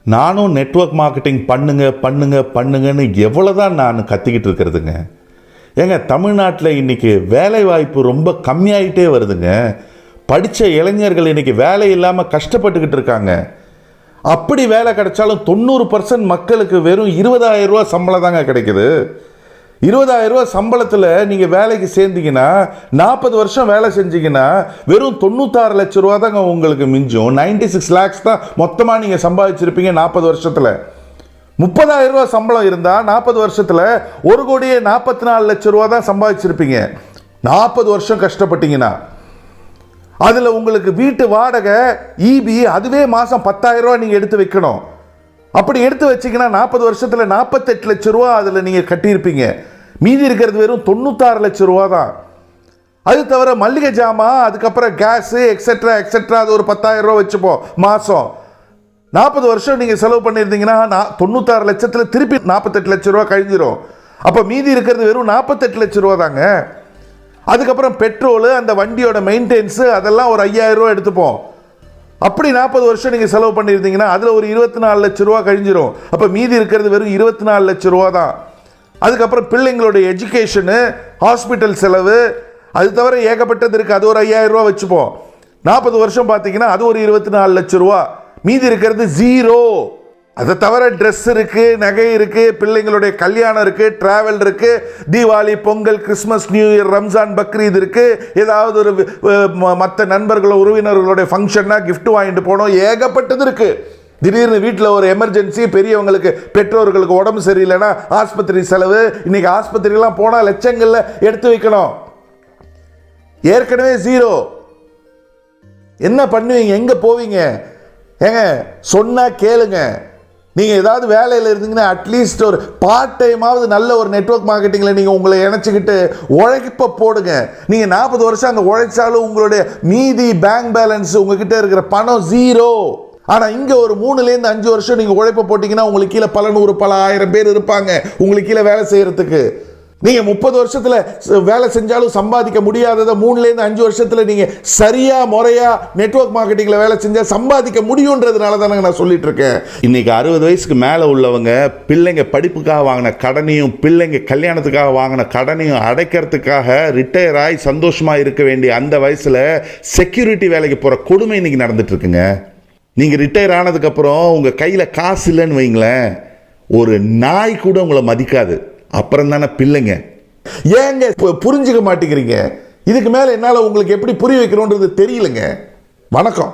நானும் network marketing பண்ணுங்கன்னு எவ்வளோதான் நான் கத்திக்கிட்டு இருக்கிறதுங்க. ஏங்க, தமிழ்நாட்டில் இன்றைக்கி வேலை வாய்ப்பு ரொம்ப கம்மியாயிட்டே வருதுங்க. படித்த இளைஞர்கள் இன்றைக்கி வேலை இல்லாமல் கஷ்டப்பட்டுக்கிட்டு இருக்காங்க. அப்படி வேலை கிடைச்சாலும் 90% மக்களுக்கு வெறும் 20,000 ரூபா சம்பளம் தாங்க கிடைக்குது. 20,000 ரூபா சம்பளத்தில் நீங்கள் வேலைக்கு சேர்ந்தீங்கன்னா 40 வருஷம் வேலை செஞ்சீங்கன்னா வெறும் 96 லட்சம் ரூபா தாங்க உங்களுக்கு மிஞ்சும். 96 lakhs தான் மொத்தமாக நீங்கள் சம்பாதிச்சிருப்பீங்க 40 வருஷத்தில். 30,000 ரூபா சம்பளம் இருந்தால் 40 வருஷத்தில் 1,44 லட்சம் ரூபா தான் சம்பாதிச்சிருப்பீங்க 40 வருஷம் கஷ்டப்பட்டீங்கன்னா. அதில் உங்களுக்கு வீட்டு வாடகை, ஈபி, அதுவே மாதம் 10,000 ரூபா நீங்கள் எடுத்து வைக்கணும். அப்படி எடுத்து வச்சிங்கன்னா 40 வருஷத்தில் 48 லட்சம் ரூபா அதில் நீங்கள் கட்டியிருப்பீங்க. மீதி இருக்கிறது வெறும் 96 லட்சம் ரூபா தான். அது தவிர மல்லிகை ஜாமான், அதுக்கப்புறம் கேஸு எக்ஸெட்ரா அது ஒரு 10,000 ரூபா வச்சுப்போம் மாதம். 40 வருஷம் நீங்கள் செலவு பண்ணியிருந்தீங்கன்னா 96 லட்சத்தில் திருப்பி 48 லட்சம் ரூபா கழிஞ்சிரும். அப்போ மீதி இருக்கிறது வெறும் 48 லட்சம் ரூபா தாங்க. அதுக்கப்புறம் பெட்ரோலு, அந்த வண்டியோட மெயின்டெனன்ஸு, அதெல்லாம் ஒரு 5,000 ரூபா எடுத்துப்போம். அப்படி 40 வருஷம் நீங்கள் செலவு பண்ணியிருந்தீங்கன்னா அதில் ஒரு 24 லட்சம் ரூபா கழிஞ்சிரும். அப்போ மீதி இருக்கிறது வெறும் 24 லட்சம் ரூபா தான். அதுக்கப்புறம் பிள்ளைங்களுடைய எஜுகேஷனு, ஹாஸ்பிட்டல் செலவு, அது தவிர ஏகப்பட்டது இருக்குது. அது ஒரு 5,000 ரூபா வச்சுப்போம். 40 வருஷம் பார்த்தீங்கன்னா அது ஒரு 24 லட்சம் ரூபா. மீதி இருக்கிறது ஜீரோ. அதை தவிர ட்ரெஸ் இருக்குது, நகை இருக்குது, பிள்ளைங்களுடைய கல்யாணம் இருக்குது, ட்ராவல் இருக்குது, Deepavali, Pongal, Christmas, new year, Ramzan, Bakrid இருக்குது. ஏதாவது ஒரு மற்ற நண்பர்களோ உறவினர்களுடைய ஃபங்க்ஷன்னா கிஃப்ட் வாங்கிட்டு போனோம், ஏகப்பட்டது இருக்குது. திடீர்னு வீட்டில் ஒரு எமர்ஜென்சி, பெரியவங்களுக்கு பெற்றோர்களுக்கு உடம்பு சரியில்லைன்னா ஆஸ்பத்திரி செலவு. இன்றைக்கி ஆஸ்பத்திரிலாம் போனால் லட்சங்களில் எடுத்து வைக்கணும். ஏற்கனவே ஜீரோ. என்ன பண்ணுவீங்க? எங்கே போவீங்க? ஏங்க, சொன்னால் கேளுங்க. நீங்கள் ஏதாவது வேலையில் இருந்தீங்கன்னா அட்லீஸ்ட் ஒரு பார்ட் டைமாவது நல்ல ஒரு நெட்வொர்க் மார்க்கெட்டிங்கில் நீங்கள் உங்களை இணைச்சிக்கிட்டு உழைப்ப போடுங்க. நீங்கள் 40 வருஷம் அங்கே உழைச்சாலும் உங்களுடைய மீதி பேங்க் பேலன்ஸ், உங்ககிட்ட இருக்கிற பணம் ஜீரோ. ஆனால் இங்கே ஒரு 3லேருந்து 5 வருஷம் நீங்கள் உழைப்ப போட்டிங்கன்னா உங்களுக்கு கீழே பல 100 பல 1000 பேர் இருப்பாங்க உங்களுக்கு கீழே வேலை செய்கிறதுக்கு. நீங்கள் 30 வருஷத்தில் வேலை செஞ்சாலும் சம்பாதிக்க முடியாததை 3லேருந்து 5 வருஷத்தில் நீங்கள் சரியாக முறையாக நெட்வொர்க் மார்க்கெட்டிங்கில் வேலை செஞ்சால் சம்பாதிக்க முடியுன்றதுனால தானே நான் சொல்லிட்டு இருக்கேன். இன்றைக்கி 60 வயசுக்கு மேலே உள்ளவங்க பிள்ளைங்க படிப்புக்காக வாங்கின கடனையும் பிள்ளைங்க கல்யாணத்துக்காக வாங்கின கடனையும் அடைக்கிறதுக்காக ரிட்டையர் ஆகி சந்தோஷமாக இருக்க வேண்டிய அந்த வயசில் செக்யூரிட்டி வேலைக்கு போகிற கொடுமை இன்றைக்கி நடந்துட்டுருக்குங்க. நீங்கள் ரிட்டையர் ஆனதுக்கப்புறம் உங்கள் கையில் காசு இல்லைன்னு வைங்களேன், ஒரு நாய் கூட உங்களை மதிக்காது. அப்புறம் தானே பிள்ளைங்க. ஏங்க புரிஞ்சுக்க மாட்டேங்கிறீங்க? இதுக்கு மேலே என்னால் உங்களுக்கு எப்படி புரிய வைக்கணுன்றது தெரியலங்க. வணக்கம்.